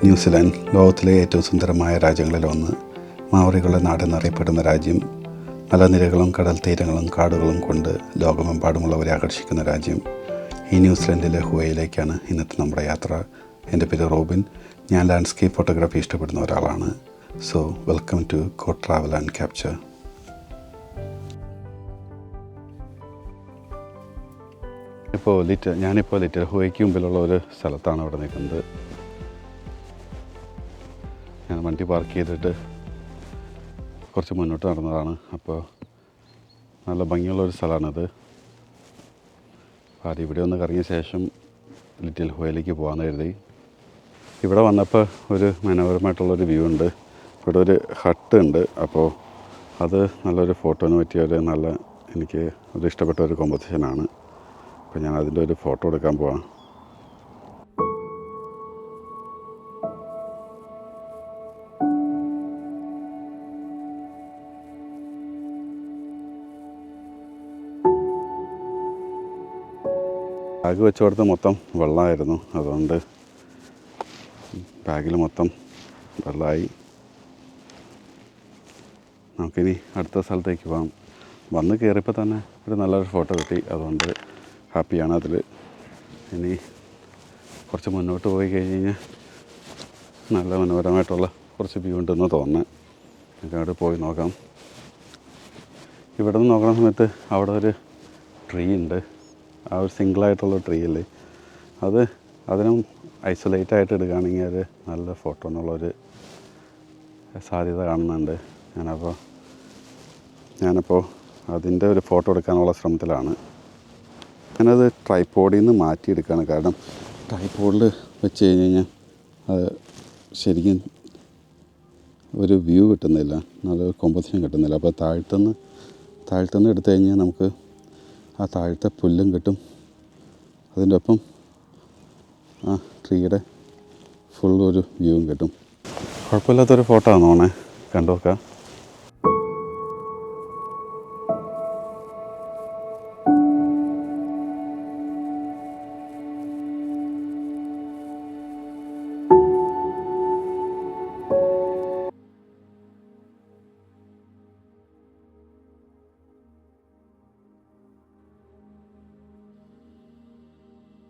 New Zealand ലോകത്തിലെ ഏറ്റവും സുന്ദരമായ രാജ്യങ്ങളിലൊന്ന്. മാവറികളുടെ നാടെന്നറിയപ്പെടുന്ന രാജ്യം. മലനിരകളും കടൽ തീരങ്ങളും കാടുകളും കൊണ്ട് ലോകമെമ്പാടുമുള്ളവരെ ആകർഷിക്കുന്ന രാജ്യം. ഈ ന്യൂസിലൻഡിലെ ഹുവയിലേക്കാണ് ഇന്നത്തെ നമ്മുടെ യാത്ര. എൻ്റെ പേര് റോബിൻ. ഞാൻ ലാൻഡ്സ്കേപ്പ് ഫോട്ടോഗ്രാഫി ഇഷ്ടപ്പെടുന്ന ഒരാളാണ്. So welcome to go travel and capture. ഞാനിപ്പോൾ ലിറ്റിൽ ഹുവയ്ക്ക് മുമ്പിലുള്ള ഒരു സ്ഥലത്താണ് ഇവിടെ നിൽക്കുന്നത്. ഞാൻ വണ്ടി പാർക്ക് ചെയ്തിട്ട് കുറച്ച് മുന്നോട്ട് നടന്നതാണ്. അപ്പോൾ നല്ല ഭംഗിയുള്ളൊരു സ്ഥലമാണിത്. ആദ്യം ഇവിടെ ഒന്ന് കറങ്ങിയ ശേഷം ലിറ്റിൽ ഹുവയിലേക്ക് പോകാമെന്ന് കരുതി. ഇവിടെ വന്നപ്പോൾ ഒരു മനോഹരമായിട്ടുള്ളൊരു വ്യൂ ഉണ്ട്. ഇവിടെ ഒരു ഹട്ട് ഉണ്ട്. അപ്പോൾ അത് നല്ലൊരു ഫോട്ടോന് പറ്റിയ എനിക്ക് ഒരു ഇഷ്ടപ്പെട്ട ഒരു കോമ്പോസിഷനാണ്. അപ്പോൾ ഞാൻ അതിൻ്റെ ഒരു ഫോട്ടോ എടുക്കാൻ പോവാം. ബാഗ് വെച്ച് കൊടുത്ത് മൊത്തം വെള്ളമായിരുന്നു. അതുകൊണ്ട് ബാഗിൽ മൊത്തം വെള്ളമായി. നമുക്കിനി അടുത്ത സ്ഥലത്തേക്ക് പോകാം. വന്ന് കയറിയപ്പോൾ തന്നെ ഒരു നല്ലൊരു ഫോട്ടോ കിട്ടി. അതുകൊണ്ട് ഹാപ്പിയാണ് അതിൽ. ഇനി കുറച്ച് മുന്നോട്ട് പോയി കഴിഞ്ഞ് കഴിഞ്ഞാൽ നല്ല മനോഹരമായിട്ടുള്ള കുറച്ച് വ്യൂ ഉണ്ടെന്ന് തോന്നുന്നത്. നമുക്കവിടെ പോയി നോക്കാം. ഇവിടെ നിന്ന് നോക്കുന്ന സമയത്ത് അവിടെ ഒരു ട്രീ ഉണ്ട്. ആ ഒരു സിംഗിളായിട്ടുള്ള ട്രീ അല്ലേ, അതിനും ഐസൊലേറ്റായിട്ട് എടുക്കുകയാണെങ്കിൽ അത് നല്ല ഫോട്ടോ എന്നുള്ളൊരു സാധ്യത കാണുന്നുണ്ട്. ഞാനപ്പോൾ അതിൻ്റെ ഒരു ഫോട്ടോ എടുക്കാനുള്ള ശ്രമത്തിലാണ്. ഞാനത് ട്രൈപോഡിൽ നിന്ന് മാറ്റിയെടുക്കുകയാണ്. കാരണം ട്രൈപോഡിൽ വെച്ച് കഴിഞ്ഞ് കഴിഞ്ഞാൽ അത് ശരിക്കും ഒരു വ്യൂ കിട്ടുന്നില്ല, നല്ലൊരു കോമ്പോസിഷൻ കിട്ടുന്നില്ല. അപ്പോൾ താഴത്തുനിന്ന് എടുത്തു കഴിഞ്ഞാൽ നമുക്ക് ആ താഴത്തെ പുല്ലും കിട്ടും, അതിൻ്റെ ഒപ്പം ആ ട്രീയുടെ ഫുൾ ഒരു വ്യൂവും കിട്ടും. കുഴപ്പമില്ലാത്തൊരു ഫോട്ടോ ആണ് തോന്നേ. കണ്ടു നോക്കാം.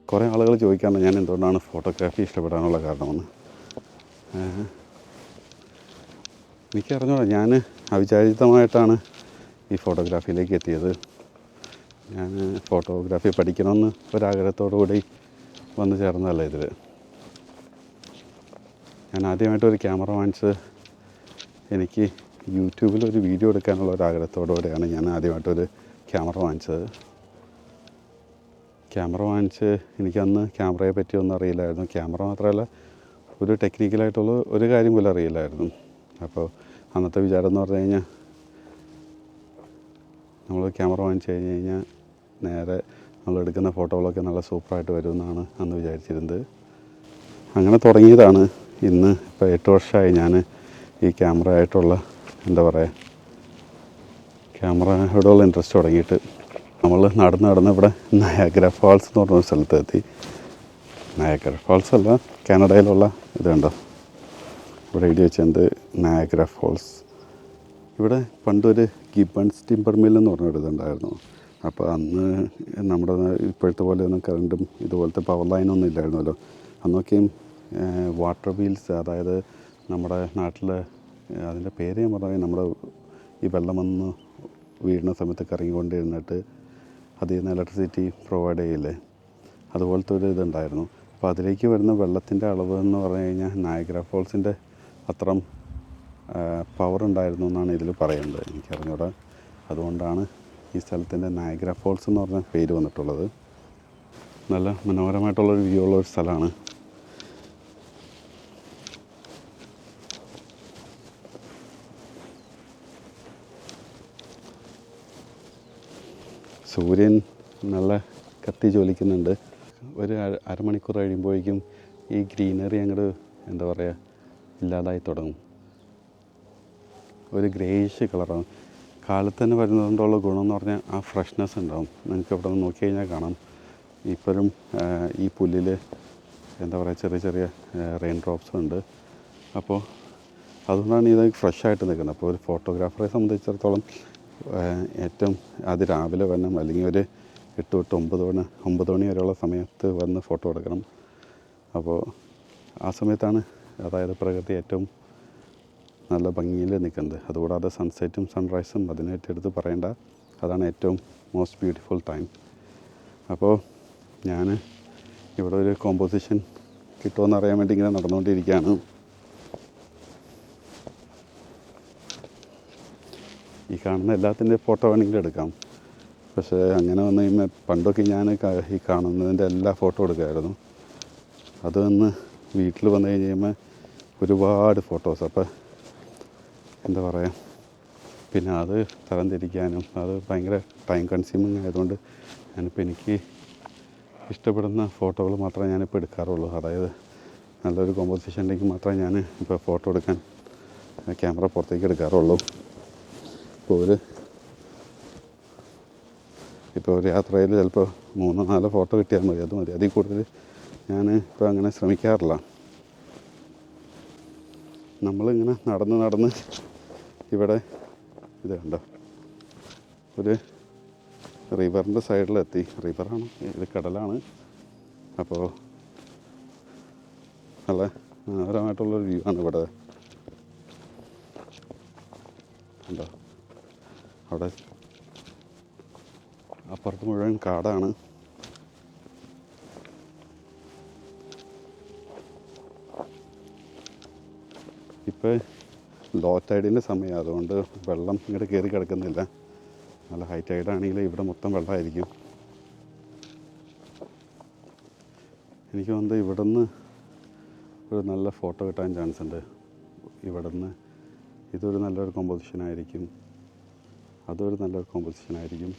കുറേ ആളുകൾ ചോദിക്കാറുണ്ട് ഞാൻ എന്തുകൊണ്ടാണ് ഫോട്ടോഗ്രാഫി ഇഷ്ടപ്പെടാനുള്ള കാരണമെന്ന്. എനിക്കറിഞ്ഞൂടാ, ഞാൻ അവിചാരിതമായിട്ടാണ് ഈ ഫോട്ടോഗ്രാഫിയിലേക്ക് എത്തിയത്. ഞാൻ ഫോട്ടോഗ്രാഫി പഠിക്കണമെന്ന് ഒരാഗ്രഹത്തോടു കൂടി വന്നു ചേർന്നതല്ല ഇതിൽ. ഞാൻ ആദ്യമായിട്ടൊരു ക്യാമറ വാങ്ങിച്ചത് എനിക്ക് യൂട്യൂബിലൊരു വീഡിയോ എടുക്കാനുള്ള ഒരാഗ്രഹത്തോടു കൂടിയാണ് ഞാൻ ആദ്യമായിട്ടൊരു ക്യാമറ വാങ്ങിച്ചത്. ക്യാമറ വാങ്ങിച്ച് എനിക്കന്ന് ക്യാമറയെ പറ്റി ഒന്നും അറിയില്ലായിരുന്നു. ക്യാമറ മാത്രമല്ല, ഒരു ടെക്നിക്കലായിട്ടുള്ള ഒരു കാര്യം പോലും അറിയില്ലായിരുന്നു. അപ്പോൾ അന്നത്തെ വിചാരം എന്ന് പറഞ്ഞു കഴിഞ്ഞാൽ നമ്മൾ ക്യാമറ വാങ്ങിച്ച് കഴിഞ്ഞ് കഴിഞ്ഞാൽ നേരെ നമ്മളെടുക്കുന്ന ഫോട്ടോകളൊക്കെ നല്ല സൂപ്പറായിട്ട് വരുമെന്നാണ് അന്ന് വിചാരിച്ചിരുന്നത്. അങ്ങനെ തുടങ്ങിയതാണ്. ഇപ്പോൾ 8 വർഷമായി ഞാൻ ഈ ക്യാമറ ആയിട്ടുള്ള ക്യാമറയോടുള്ള ഇൻട്രസ്റ്റ് തുടങ്ങിയിട്ട്. നമ്മൾ നടന്ന് ഇവിടെ നയാഗ്ര ഫാൾസ് എന്ന് പറഞ്ഞൊരു സ്ഥലത്തെത്തി. നയാഗ്ര ഫാൾസ് അല്ല, കാനഡയിലുള്ള ഇതുണ്ടോ ഇവിടെ എഴുതി വെച്ചത് നയാഗ്ര ഫാൾസ്. ഇവിടെ പണ്ടൊരു ഗിബൺസ് ടിമ്പർ മിൽ എന്ന് പറഞ്ഞൊരു ഇതുണ്ടായിരുന്നു. അപ്പോൾ അന്ന് നമ്മുടെ ഇപ്പോഴത്തെ പോലെ ഒന്നും കറണ്ടും ഇതുപോലത്തെ പവർ ലൈനൊന്നും ഇല്ലായിരുന്നല്ലോ. അന്നൊക്കെയും വാട്ടർ വീൽസ്, അതായത് നമ്മുടെ നാട്ടിൽ അതിൻ്റെ പേര് ഞാൻ പറഞ്ഞാൽ നമ്മുടെ ഈ വെള്ളം വന്ന് വീഴുന്ന സമയത്ത് കറങ്ങിക്കൊണ്ടിരുന്നിട്ട് അതിൽ നിന്ന് ഇലക്ട്രിസിറ്റി പ്രൊവൈഡ് ചെയ്യില്ലേ, അതുപോലത്തെ ഒരു ഇതുണ്ടായിരുന്നു. അപ്പോൾ അതിലേക്ക് വരുന്ന വെള്ളത്തിൻ്റെ അളവ് എന്ന് പറഞ്ഞു കഴിഞ്ഞാൽ നയാഗ്ര ഫോൾസിൻ്റെ അത്രയും പവർ ഉണ്ടായിരുന്നു എന്നാണ് ഇതിൽ പറയുന്നത്. എനിക്കറിഞ്ഞൂടാ. അതുകൊണ്ടാണ് ഈ സ്ഥലത്തിൻ്റെ നയാഗ്ര ഫോൾസ് എന്ന് പറഞ്ഞ പേര് വന്നിട്ടുള്ളത്. നല്ല മനോഹരമായിട്ടുള്ളൊരു വ്യൂ ഉള്ളൊരു സ്ഥലമാണ്. സൂര്യൻ നല്ല കത്തി ജ്വലിക്കുന്നുണ്ട്. ഒരു അരമണിക്കൂർ കഴിയുമ്പോഴേക്കും ഈ ഗ്രീനറി അങ്ങോട്ട് ഇല്ലാതായി തുടങ്ങും. ഒരു ഗ്രേയിഷ് കളറാണ്. കാലത്ത് തന്നെ വരുന്നതുകൊണ്ടുള്ള ഗുണമെന്ന് പറഞ്ഞാൽ ആ ഫ്രഷ്നെസ് ഉണ്ടാവും. നിങ്ങൾക്ക് ഇവിടെ നിന്ന് നോക്കി കഴിഞ്ഞാൽ കാണാം. ഇപ്പോഴും ഈ പുല്ലിൽ എന്താ പറയുക, ചെറിയ ചെറിയ റെയിൻ ഡ്രോപ്സും ഉണ്ട്. അപ്പോൾ അതുകൊണ്ടാണ് ഇത് ഫ്രഷായിട്ട് നിൽക്കുന്നത്. അപ്പോൾ ഒരു ഫോട്ടോഗ്രാഫറെ സംബന്ധിച്ചിടത്തോളം ഏറ്റവും രാവിലെ വരണം, അല്ലെങ്കിൽ ഒരു 8 തൊട്ട് 9 മണി വരെയുള്ള സമയത്ത് വന്ന് ഫോട്ടോ എടുക്കണം. അപ്പോൾ ആ സമയത്താണ് അതായത് പ്രകൃതി ഏറ്റവും നല്ല ഭംഗിയിൽ നിൽക്കുന്നത്. അതുകൂടാതെ സൺസെറ്റും സൺറൈസും അതിനായിട്ട് എടുത്ത് പറയേണ്ട, അതാണ് ഏറ്റവും മോസ്റ്റ് ബ്യൂട്ടിഫുൾ ടൈം. അപ്പോൾ ഞാൻ ഇവിടെ ഒരു കോമ്പോസിഷൻ കിട്ടുമെന്ന് അറിയാൻ വേണ്ടി ഇങ്ങനെ നടന്നുകൊണ്ടിരിക്കുകയാണ്. ഈ കാണുന്ന എല്ലാത്തിൻ്റെ ഫോട്ടോ വേണമെങ്കിലും എടുക്കാം. പക്ഷേ അങ്ങനെ വന്നു കഴിയുമ്പോൾ പണ്ടൊക്കെ ഞാൻ ഈ കാണുന്നതിൻ്റെ എല്ലാ ഫോട്ടോ എടുക്കുമായിരുന്നു. അത് വന്ന് വീട്ടിൽ വന്നു കഴിയുമ്പോൾ ഒരുപാട് ഫോട്ടോസ്. അപ്പോൾ എന്താ പറയുക, പിന്നെ അത് തരംതിരിക്കാനും അത് ഭയങ്കര ടൈം കൺസ്യൂമിങ് ആയതുകൊണ്ട് ഞാനിപ്പോൾ എനിക്ക് ഇഷ്ടപ്പെടുന്ന ഫോട്ടോകൾ മാത്രമേ ഞാനിപ്പോൾ എടുക്കാറുള്ളൂ. അതായത് നല്ലൊരു കോമ്പോസിഷൻ ഉണ്ടെങ്കിൽ മാത്രമേ ഞാൻ ഇപ്പോൾ ഫോട്ടോ എടുക്കാൻ ക്യാമറ പുറത്തേക്ക് എടുക്കാറുള്ളൂ. ഇപ്പോൾ ഒരു യാത്രയിൽ ചിലപ്പോൾ 3-4 ഫോട്ടോ കിട്ടിയാൽ മതി, അത് മതി. അതിൽ കൂടുതൽ ഞാൻ ഇപ്പോൾ അങ്ങനെ ശ്രമിക്കാറില്ല. നമ്മളിങ്ങനെ നടന്ന് ഇവിടെ ഇത് കണ്ടോ, ഒരു റിവറിൻ്റെ സൈഡിലെത്തി. റിവറാണ്, ഇത് കടലാണ്. അപ്പോൾ നല്ല മനോഹരമായിട്ടുള്ളൊരു വ്യൂ ആണ് ഇവിടെ. കണ്ടോ, അവിടെ അപ്പുറത്ത് മുഴുവൻ കാടാണ്. ഇപ്പോൾ ലോ ടൈഡിൻ്റെ സമയം, അതുകൊണ്ട് വെള്ളം ഇങ്ങോട്ട് കയറി കിടക്കുന്നില്ല. നല്ല ഹൈ ടൈഡാണെങ്കിൽ ഇവിടെ മൊത്തം വെള്ളമായിരിക്കും. എനിക്ക് തോന്നുന്നത് ഇവിടെ നിന്ന് ഒരു നല്ല ഫോട്ടോ കിട്ടാൻ ചാൻസ് ഉണ്ട്. ഇവിടെ നിന്ന് ഇതൊരു നല്ലൊരു കോമ്പോസിഷനായിരിക്കും, അതൊരു നല്ലൊരു കോമ്പോസിഷനായിരിക്കും.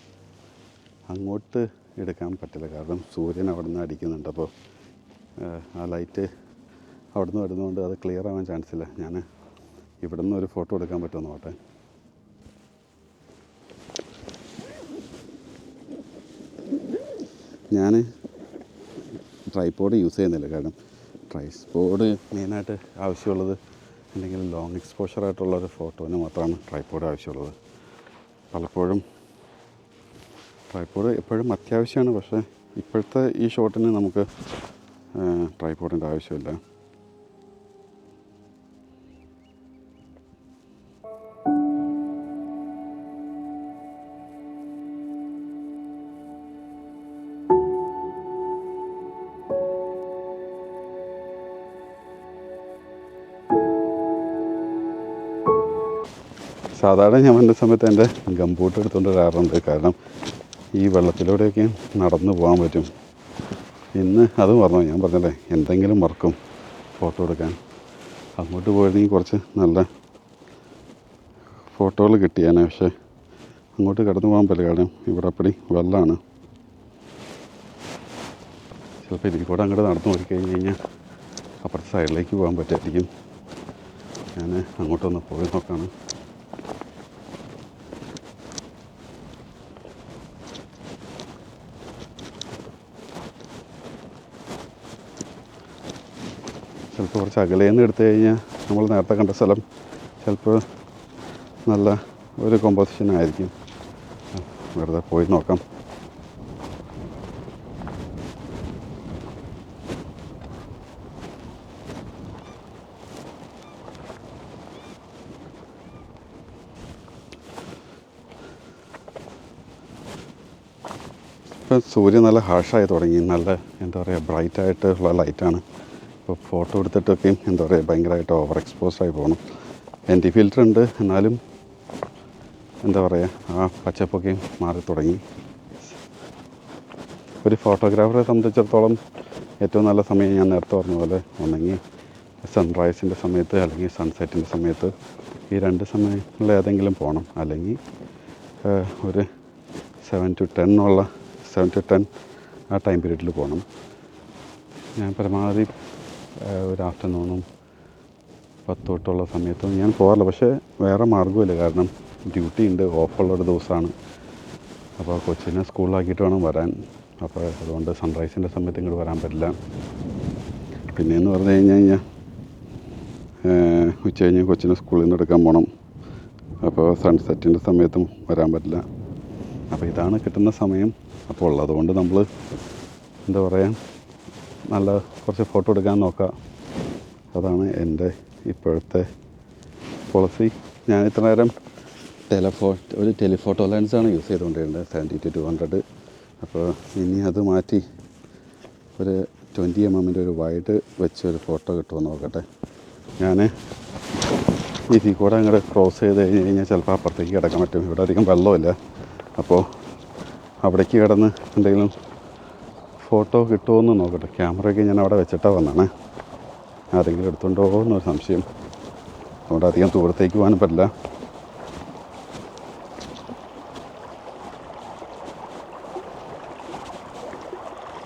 അങ്ങോട്ട് എടുക്കാൻ പറ്റില്ല, കാരണം സൂര്യൻ അവിടെ നിന്ന് അടിക്കുന്നുണ്ട്. അപ്പോൾ ആ ലൈറ്റ് അവിടെ നിന്ന് വരുന്നതുകൊണ്ട് അത് ക്ലിയർ ആവാൻ ചാൻസ് ഇല്ല. ഞാൻ ഇവിടെ നിന്ന് ഒരു ഫോട്ടോ എടുക്കാൻ പറ്റുമെന്ന് നോട്ടെ. ഞാൻ ട്രൈപോഡ് യൂസ് ചെയ്യുന്നില്ല, കാരണം ട്രൈപോഡ് മെയിനായിട്ട് ആവശ്യമുള്ളത് അല്ലെങ്കിൽ ലോങ് എക്സ്പോഷറായിട്ടുള്ളൊരു ഫോട്ടോന് മാത്രമാണ് ട്രൈപോഡ് ആവശ്യമുള്ളത്. പലപ്പോഴും ട്രൈപോഡ് എപ്പോഴും അത്യാവശ്യമാണ്, പക്ഷേ ഇപ്പോഴത്തെ ഈ ഷോട്ടിന് നമുക്ക് ട്രൈപോഡിൻ്റെ ആവശ്യമില്ല. സാധാരണ ഞാൻ വന്ന സമയത്ത് എൻ്റെ ഗംബൂട്ട് എടുത്തുകൊണ്ട് വരാറുണ്ട്, കാരണം ഈ വെള്ളത്തിലൂടെയൊക്കെ നടന്നു പോകാൻ പറ്റും. ഇന്ന് അത് മറന്നു, ഞാൻ പറഞ്ഞല്ലേ എന്തെങ്കിലും മറക്കും ഫോട്ടോ എടുക്കാൻ. അങ്ങോട്ട് പോയിരുന്നെങ്കിൽ കുറച്ച് നല്ല ഫോട്ടോകൾ കിട്ടിയാണ്. പക്ഷേ അങ്ങോട്ട് കടന്നു പോകാൻ പറ്റില്ല, കാരണം ഇവിടെ അപ്പടി വെള്ളമാണ്. ചിലപ്പോൾ ഇതിൽ കൂടെ അങ്ങോട്ട് നടന്നു പോയി കഴിഞ്ഞ് കഴിഞ്ഞാൽ അപ്പുറത്തെ സൈഡിലേക്ക് പോകാൻ പറ്റുമായിരിക്കും. ഞാൻ അങ്ങോട്ടൊന്ന് പോയി നോക്കാണ്. ചിലപ്പോൾ കുറച്ച് അകലേന്ന് എടുത്തു കഴിഞ്ഞാൽ നമ്മൾ നേരത്തെ കണ്ട സ്ഥലം ചിലപ്പോൾ നല്ല ഒരു കോമ്പോസിഷൻ ആയിരിക്കും. വെറുതെ പോയി നോക്കാം. ഇപ്പം സൂര്യൻ നല്ല ഹാർഷായി തുടങ്ങി, നല്ല എന്താ പറയുക ബ്രൈറ്റായിട്ടുള്ള ലൈറ്റാണ്. ഇപ്പോൾ ഫോട്ടോ എടുത്തിട്ടൊക്കെയും എന്താ പറയുക ഭയങ്കരമായിട്ട് ഓവർ എക്സ്പോസ്ഡായി പോകണം. ND ഫിൽറ്റർ ഉണ്ട്, എന്നാലും എന്താ പറയുക ആ പച്ചപ്പൊക്കെയും മാറി തുടങ്ങി. ഒരു ഫോട്ടോഗ്രാഫറെ സംബന്ധിച്ചിടത്തോളം ഏറ്റവും നല്ല സമയം ഞാൻ നേരത്തെ പറഞ്ഞ പോലെ ഒന്നെങ്കിൽ സൺറൈസിൻ്റെ സമയത്ത് അല്ലെങ്കിൽ സൺസെറ്റിൻ്റെ സമയത്ത്, ഈ 2 സമയങ്ങളിൽ ഏതെങ്കിലും പോകണം. അല്ലെങ്കിൽ ഒരു 7 to 10 ആ ടൈം പീരീഡിൽ പോകണം. ഞാൻ പരമാവധി ഒരു ആഫ്റ്റർനൂണും 10 തൊട്ടുള്ള സമയത്തും ഞാൻ പോകാറില്ല. പക്ഷേ വേറെ മാർഗ്ഗമില്ല, കാരണം ഡ്യൂട്ടി ഉണ്ട്, ഓഫുള്ളൊരു ദിവസമാണ്. അപ്പോൾ കൊച്ചിനെ സ്കൂളിലാക്കിയിട്ട് വേണം വരാൻ. അപ്പോൾ അതുകൊണ്ട് സൺറൈസിൻ്റെ സമയത്ത് ഇങ്ങോട്ട് വരാൻ പറ്റില്ല. പിന്നെയെന്ന് പറഞ്ഞു കഴിഞ്ഞാൽ ഉച്ച കഴിഞ്ഞ് കൊച്ചിനെ സ്കൂളിൽ നിന്ന് എടുക്കാൻ പോകണം. അപ്പോൾ സൺസെറ്റിൻ്റെ സമയത്തും വരാൻ പറ്റില്ല. അപ്പോൾ ഇതാണ് കിട്ടുന്ന സമയം. അപ്പോൾ ഉള്ളതുകൊണ്ട് നമ്മൾ എന്താ പറയുക, നല്ല കുറച്ച് ഫോട്ടോ എടുക്കാൻ നോക്കുക. അതാണ് എൻ്റെ ഇപ്പോഴത്തെ പോളിസി. ഞാൻ ഇത്ര നേരം ഒരു ടെലിഫോട്ടോ ലെൻസാണ് യൂസ് ചെയ്തുകൊണ്ടിരുന്നത്, 70-200. അപ്പോൾ ഇനി അത് മാറ്റി ഒരു 20 mm ഒരു വൈഡ് വെച്ച് ഒരു ഫോട്ടോ കിട്ടുമോ നോക്കട്ടെ. ഞാൻ ഇതിൽ കൂടെ അങ്ങോട്ട് ക്രോസ് ചെയ്ത് കഴിഞ്ഞാൽ ചിലപ്പോൾ അപ്പുറത്തേക്ക് കിടക്കാൻ പറ്റും. ഇവിടെ അധികം വെള്ളമില്ല. അപ്പോൾ അവിടേക്ക് കിടന്ന് എന്തെങ്കിലും ഫോട്ടോ കിട്ടുമോ എന്ന് നോക്കട്ടെ. ക്യാമറയൊക്കെ ഞാൻ അവിടെ വെച്ചിട്ടാണ് വന്നതാണ്. ആരെങ്കിലും എടുത്തുകൊണ്ടോ എന്നൊരു സംശയം. അതുകൊണ്ട് അധികം ദൂരത്തേക്ക് പോകാനും പറ്റില്ല.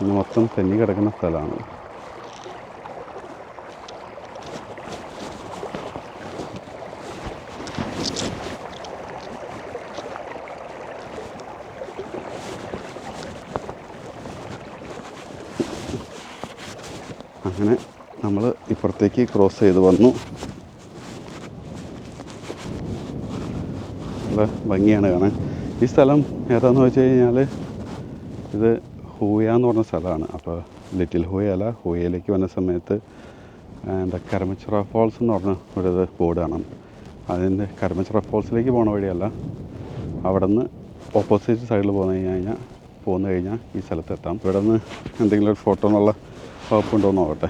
ഇന്ന് മൊത്തം തെന്നി കിടക്കുന്ന സ്ഥലമാണ്. അങ്ങനെ നമ്മൾ ഇപ്പുറത്തേക്ക് ക്രോസ് ചെയ്ത് വന്നു. നല്ല ഭംഗിയാണ് കാണാൻ. ഈ സ്ഥലം ഏതാണെന്ന് വെച്ച് കഴിഞ്ഞാൽ ഇത് ഹൂയ എന്ന് പറഞ്ഞ സ്ഥലമാണ്. അപ്പോൾ ലിറ്റിൽ ഹൂയ അല്ല, ഹൂയയിലേക്ക് വന്ന സമയത്ത് എന്താ കരമച്ചിറ ഫോൾസ് എന്ന് പറഞ്ഞ ഒരു ബോർഡ് കാണാം. അതിൻ്റെ കരമച്ചിറ ഫോൾസിലേക്ക് പോണ വഴിയല്ല, അവിടെ നിന്ന് ഓപ്പോസിറ്റ് സൈഡിൽ പോന്നു കഴിഞ്ഞാൽ ഈ സ്ഥലത്തെത്താം. ഇവിടെ നിന്ന് എന്തെങ്കിലും ഒരു ഫോട്ടോ എന്നുള്ള വകുപ്പുണ്ടോ എന്ന് നോക്കട്ടെ.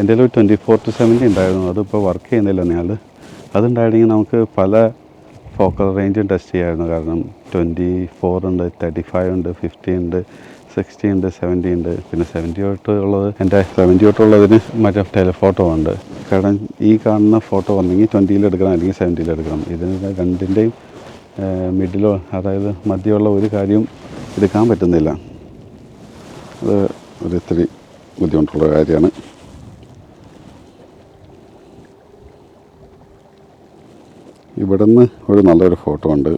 എൻ്റെ ഒരു 24-70 ഉണ്ടായിരുന്നു. അതിപ്പോൾ വർക്ക് ചെയ്യുന്നില്ല. ഞാൻ അതുണ്ടായിരുന്നെങ്കിൽ നമുക്ക് പല ഫോക്കൽ റേഞ്ചും ടെസ്റ്റ് ചെയ്യാമായിരുന്നു. കാരണം 24 ഉണ്ട്, 35 ഉണ്ട്, 50 ഉണ്ട്, 60 ഉണ്ട്, 70 ഉണ്ട്. പിന്നെ 70 തൊട്ടുള്ളത്, എൻ്റെ 70 തൊട്ടുള്ളതിന് മറ്റേ ടെലിഫോട്ടോ ഉണ്ട്. കാരണം ഈ കാണുന്ന ഫോട്ടോ വന്നെങ്കിൽ 20 എടുക്കണം, അല്ലെങ്കിൽ 70 എടുക്കണം. ഇതിന് രണ്ടിൻ്റെയും മിഡിലോ, അതായത് മധ്യമുള്ള ഒരു കാര്യവും എടുക്കാൻ പറ്റുന്നില്ല. അത് ഒരു ഇത്തിരി ബുദ്ധിമുട്ടുള്ള കാര്യമാണ്. ഇവിടുന്ന് ഒരു നല്ലൊരു ഫോട്ടോ ഉണ്ട്.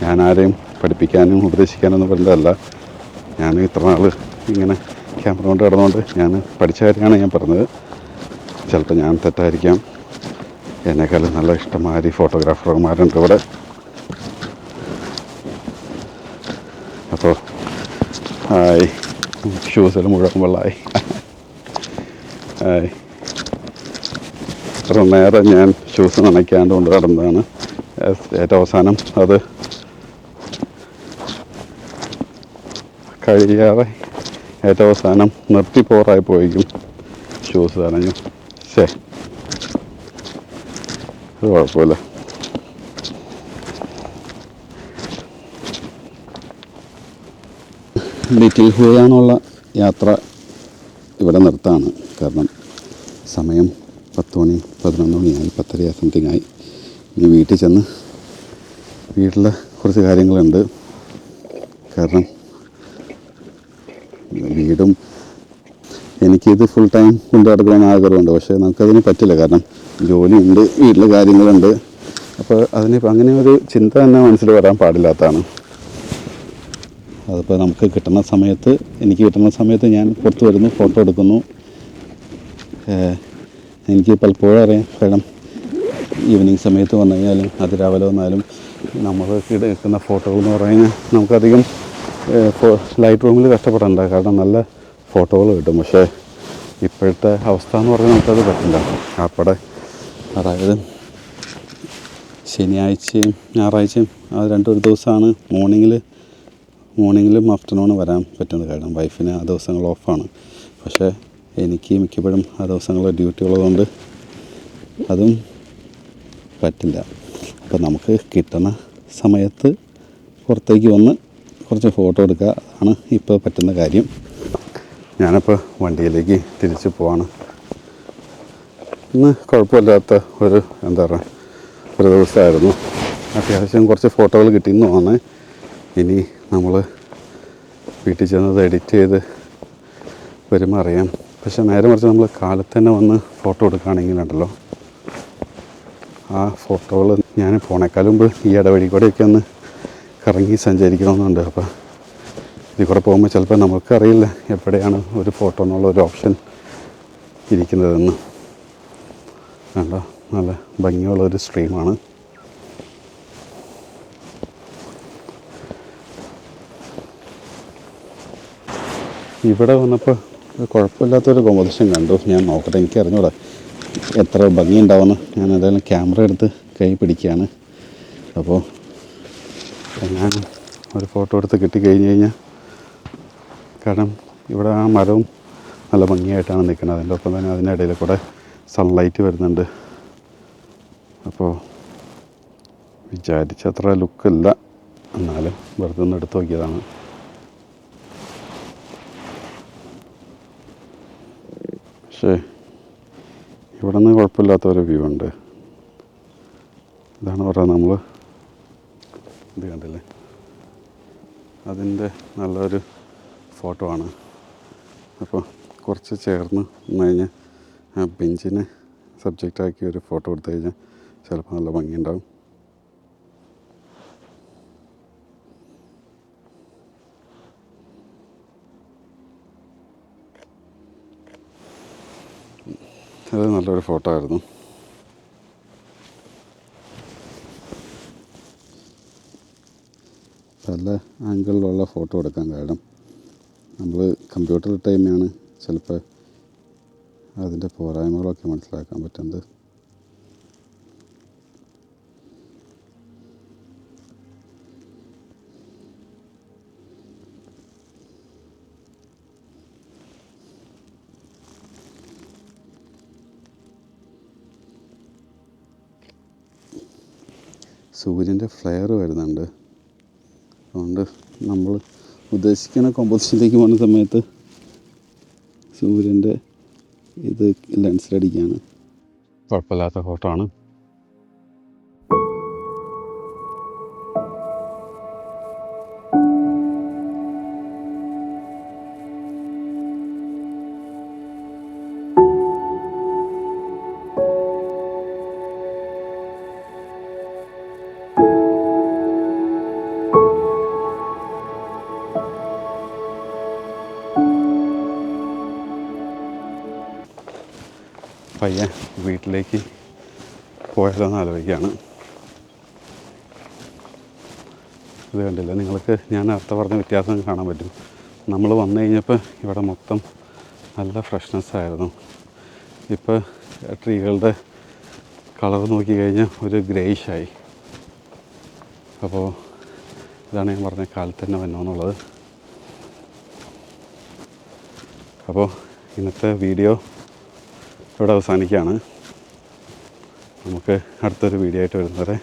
ഞാൻ ആരെയും പഠിപ്പിക്കാനും ഉപദേശിക്കാനൊന്നും പറഞ്ഞതല്ല. ഞാൻ ഇത്ര നാൾ ഇങ്ങനെ ക്യാമറ കൊണ്ട് കിടന്നുകൊണ്ട് ഞാൻ പഠിച്ച കാര്യമാണ് ഞാൻ പറഞ്ഞത്. ചിലപ്പോൾ ഞാൻ തെറ്റായിരിക്കാം. എന്നെക്കാളും നല്ല ഇഷ്ടംമാതിരി ഫോട്ടോഗ്രാഫർമാരുണ്ട് ഇവിടെ. അപ്പോൾ ഹായ്, ഷൂസിൽ മുഴുവൻ വെള്ളമായി. ഹായ്, ഇത്ര നേരം ഞാൻ ഷൂസ് നനയ്ക്കാണ്ട് കൊണ്ട് നടന്നതാണ്. ഏറ്റവും അവസാനം അത് കഴിയാതെ ഏറ്റവും അവസാനം നിർത്തി പോറായി പോയിക്കും ഷൂസ് നനഞ്ഞു. അത് കുഴപ്പമില്ല. ലിറ്റിൽ ഹൂയ എന്നുള്ള യാത്ര ഇവിടെ നിർത്താണ്. കാരണം സമയം 10 മണി 11 മണിയായി, 10:30 സംതിങ് ആയി. ഇനി വീട്ടിൽ ചെന്ന് വീട്ടിൽ കുറച്ച് കാര്യങ്ങളുണ്ട്. കാരണം വീടും എനിക്കിത് ഫുൾ ടൈം കൊണ്ടു നടക്കാൻ ആഗ്രഹമുണ്ട്. പക്ഷേ നമുക്കതിന് പറ്റില്ല. കാരണം ജോലിയുണ്ട്, വീട്ടിലെ കാര്യങ്ങളുണ്ട്. അപ്പോൾ അങ്ങനെ ഒരു ചിന്ത തന്നെ മനസ്സിൽ വരാൻ പാടില്ലാത്തതാണ്. അതിപ്പോൾ നമുക്ക് കിട്ടുന്ന സമയത്ത്, എനിക്ക് കിട്ടുന്ന സമയത്ത് ഞാൻ പുറത്ത് വരുന്നു, ഫോട്ടോ എടുക്കുന്നു. എനിക്ക് പലപ്പോഴും അറിയാം. കാരണം ഈവനിങ് സമയത്ത് വന്നു കഴിഞ്ഞാലും അതിരാവിലെ വന്നാലും നമ്മൾ എടുക്കുന്ന ഫോട്ടോകൾ എന്ന് പറഞ്ഞാൽ നമുക്കധികം ലൈറ്റ് റൂമിൽ കഷ്ടപ്പെടേണ്ട. കാരണം നല്ല ഫോട്ടോകൾ കിട്ടും. പക്ഷേ ഇപ്പോഴത്തെ അവസ്ഥ എന്ന് പറഞ്ഞാൽ നമുക്കത് പറ്റില്ല. അവിടെ അതായത് ശനിയാഴ്ചയും ഞായറാഴ്ചയും അത് ഒരു ദിവസമാണ് മോർണിംഗിലും ആഫ്റ്റർനൂണും വരാൻ പറ്റുന്നത്. കാരണം വൈഫിന് ആ ദിവസങ്ങൾ ഓഫാണ്. പക്ഷേ എനിക്ക് മിക്കപ്പോഴും ആ ദിവസങ്ങൾ ഡ്യൂട്ടി ഉള്ളതുകൊണ്ട് അതും പറ്റില്ല. അപ്പോൾ നമുക്ക് കിട്ടുന്ന സമയത്ത് പുറത്തേക്ക് വന്ന് കുറച്ച് ഫോട്ടോ എടുക്കുക ആണ് ഇപ്പോൾ പറ്റുന്ന കാര്യം. ഞാനിപ്പോൾ വണ്ടിയിലേക്ക് തിരിച്ച് പോവാണ്. ഇന്ന് കുഴപ്പമില്ലാത്ത ഒരു ഒരു ദിവസമായിരുന്നു. അത്യാവശ്യം കുറച്ച് ഫോട്ടോകൾ കിട്ടിയെന്നുമാണ്. ഇനി നമ്മൾ വീട്ടിൽ ചെന്നത് എഡിറ്റ് ചെയ്ത് വരുമ്പോൾ അറിയാം. പക്ഷെ നേരെ മറിച്ച് നമ്മൾ കാലത്ത് തന്നെ വന്ന് ഫോട്ടോ എടുക്കുകയാണെങ്കിലുണ്ടല്ലോ, ആ ഫോട്ടോകൾ ഞാൻ പോണേക്കാൾ മുമ്പ് ഈ ഇടവഴി കൂടെയൊക്കെ ഒന്ന് കറങ്ങി സഞ്ചരിക്കണമെന്നുണ്ട്. അപ്പോൾ ഇതിൽ കൂടെ പോകുമ്പോൾ ചിലപ്പോൾ നമുക്കറിയില്ല എവിടെയാണ് ഒരു ഫോട്ടോ എന്നുള്ള ഒരു ഓപ്ഷൻ ഇരിക്കുന്നതെന്ന്. കണ്ടോ, നല്ല ഭംഗിയുള്ളൊരു സ്ട്രീമാണ്. ഇവിടെ വന്നപ്പോൾ കുഴപ്പമില്ലാത്തൊരു കോമ്പസിഷൻ കണ്ടു. ഞാൻ നോക്കട്ടെ, എനിക്ക് അറിഞ്ഞൂടാ എത്ര ഭംഗി ഉണ്ടാവുമെന്ന്. ഞാൻ ഏതായാലും ക്യാമറ എടുത്ത് കൈ പിടിക്കുകയാണ്. അപ്പോൾ ഞാൻ ഒരു ഫോട്ടോ എടുത്ത് കിട്ടിക്കഴിഞ്ഞ് കഴിഞ്ഞാൽ, കാരണം ഇവിടെ ആ മരവും നല്ല ഭംഗിയായിട്ടാണ് നിൽക്കുന്നത്. അതിൻ്റെ ഒപ്പം തന്നെ അതിനിടയിൽ കൂടെ സൺലൈറ്റ് വരുന്നുണ്ട്. അപ്പോൾ വിചാരിച്ചത്ര ലുക്കില്ല, എന്നാലും വെറുതെ ഒന്ന് എടുത്ത് നോക്കിയതാണ്. പക്ഷേ ഇവിടെ നിന്ന് കുഴപ്പമില്ലാത്തൊരു വ്യൂ ഉണ്ട്. ഇതാണ് പറയുക, നമ്മൾ ഇത് കണ്ടില്ലേ, അതിൻ്റെ നല്ലൊരു ഫോട്ടോ ആണ്. അപ്പോൾ കുറച്ച് ചേർന്ന് നിന്ന് കഴിഞ്ഞാൽ ആ ബെഞ്ചിനെ സബ്ജക്റ്റാക്കി ഒരു ഫോട്ടോ എടുത്തു കഴിഞ്ഞാൽ ചിലപ്പോൾ നല്ല ഭംഗിയുണ്ടാവും. അത് നല്ലൊരു ഫോട്ടോ ആയിരുന്നു. പല ആംഗിളിലുള്ള ഫോട്ടോ എടുക്കാൻ കാരണം നമ്മൾ കമ്പ്യൂട്ടർ ടൈമാണ് ചിലപ്പോൾ അതിൻ്റെ പോരായ്മകളൊക്കെ മനസ്സിലാക്കാൻ പറ്റുന്നത്. സൂര്യൻ്റെ ഫ്ലെയർ വരുന്നുണ്ട്. അതുകൊണ്ട് നമ്മൾ ഉദ്ദേശിക്കുന്ന കോമ്പോസിഷനിലേക്ക് പോകുന്ന സമയത്ത് സൂര്യൻ്റെ ഇത് ലെൻസിലടിക്കുകയാണ്. കുഴപ്പമില്ലാത്ത ഫോട്ടോ ആണ്. പയ്യെ വീട്ടിലേക്ക് പോയാലോന്ന് ആലോചിക്കുകയാണ്. ഇത് കണ്ടില്ല നിങ്ങൾക്ക്, ഞാൻ നേരത്തെ പറഞ്ഞ വ്യത്യാസം കാണാൻ പറ്റും. നമ്മൾ വന്നു കഴിഞ്ഞപ്പോൾ ഇവിടെ മൊത്തം നല്ല ഫ്രഷ്നെസ് ആയിരുന്നു. ഇപ്പോൾ ട്രീകളുടെ കളർ നോക്കിക്കഴിഞ്ഞാൽ ഒരു ഗ്രേയിഷായി. അപ്പോൾ ഇതാണ് ഞാൻ പറഞ്ഞ കാലത്ത് തന്നെ വന്നോന്നുള്ളത്. അപ്പോൾ ഇന്നത്തെ വീഡിയോ ഇവിടെ അവസാനിക്കുകയാണ്. നമുക്ക് അടുത്തൊരു വീഡിയോ ആയിട്ട് വരുന്നവരെ